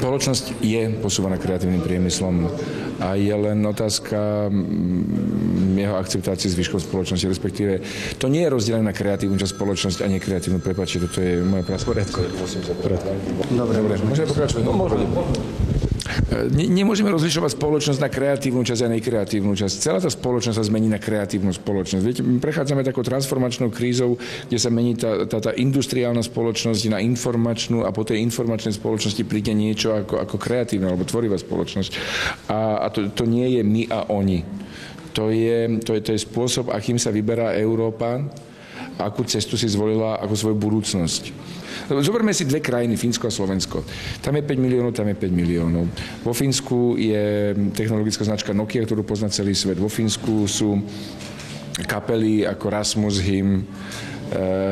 Spoločnosť je posúvaná kreatívnym priemyslom a je len otázka jeho akceptácie zvyškov spoločnosti, respektíve to nie je rozdelené na kreatívnu časť spoločnosť a nekreatívnu. Prepáčte, toto je moja práca. Dobre, môžeme pokračovať? No, môžeme. Nemôžeme rozlišovať spoločnosť na kreatívnu časť a nekreatívnu časť. Celá tá spoločnosť sa zmení na kreatívnu spoločnosť. Viete, my prechádzame takou transformačnou krízou, kde sa mení tá industriálna spoločnosť na informačnú a po tej informačnej spoločnosti príde niečo ako kreatívna alebo tvorivá spoločnosť. A to nie je my a oni. To je spôsob, akým sa vyberá Európa, akú cestu si zvolila ako svoju budúcnosť. Zoberme si dve krajiny, Fínsko a Slovensko. Tam je 5 miliónov, tam je 5 miliónov. Vo Fínsku je technologická značka Nokia, ktorú pozná celý svet. Vo Fínsku sú kapely ako Rasmus, Hym,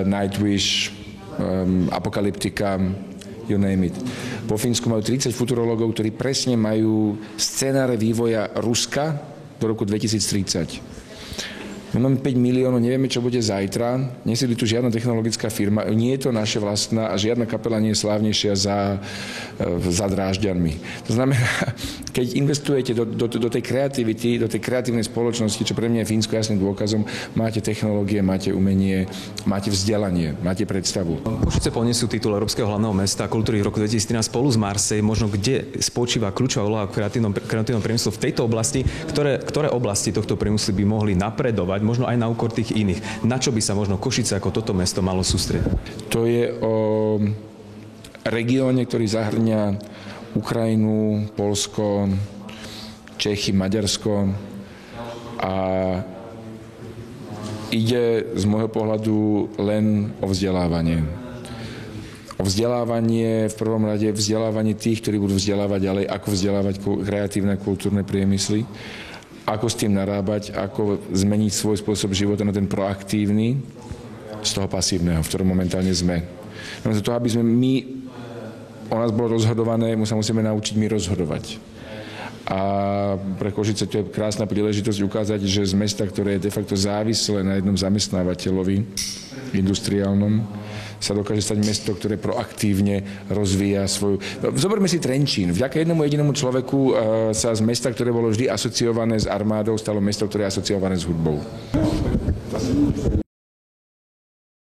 Nightwish, Apocalyptica, you name it. Vo Fínsku majú 30 futurologov, ktorí presne majú scenáre vývoja Ruska do roku 2030. My máme 5 miliónov, nevieme, čo bude zajtra. Nesídli tu žiadna technologická firma. Nie je to naše vlastná a žiadna kapela nie je slávnejšia za Drážďanmi. To znamená, keď investujete do tej kreativity, do tej kreatívnej spoločnosti, čo pre mňa je Fínsko jasným dôkazom, máte technológie, máte umenie, máte vzdelanie, máte predstavu. Košice ponesú titul Európskeho hlavného mesta kultúry v roku 2013 spolu s Marseille. Možno kde spočíva kľúčová úloha v kreatívnom priemyslu v tejto oblasti? Ktoré oblasti tohto priemyslu by mohli napredovať, možno aj na úkor tých iných? Na čo by sa možno Košice ako toto mesto malo sústrediť? To je o regióne, ktorý zahŕňa Ukrajinu, Poľsko, Čechy, Maďarsko a ide z môjho pohľadu len o vzdelávanie. O vzdelávanie, v prvom rade vzdelávanie tých, ktorí budú vzdelávať ďalej, ako vzdelávať kreatívne a kultúrne priemysly, ako s tým narábať, ako zmeniť svoj spôsob života na ten proaktívny z toho pasívneho, v ktorom momentálne sme. No to, aby sme o nás bolo rozhodované, sa musíme naučiť my rozhodovať. A pre Košice to je krásna príležitosť ukázať, že z mesta, ktoré je de facto závislé na jednom zamestnávateľovi industriálnom, sa dokáže stať mesto, ktoré proaktívne rozvíja svoju... Zoberme si Trenčín. Vďaka jednomu jedinému človeku sa z mesta, ktoré bolo vždy asociované s armádou, stalo mesto, ktoré je asociované s hudbou.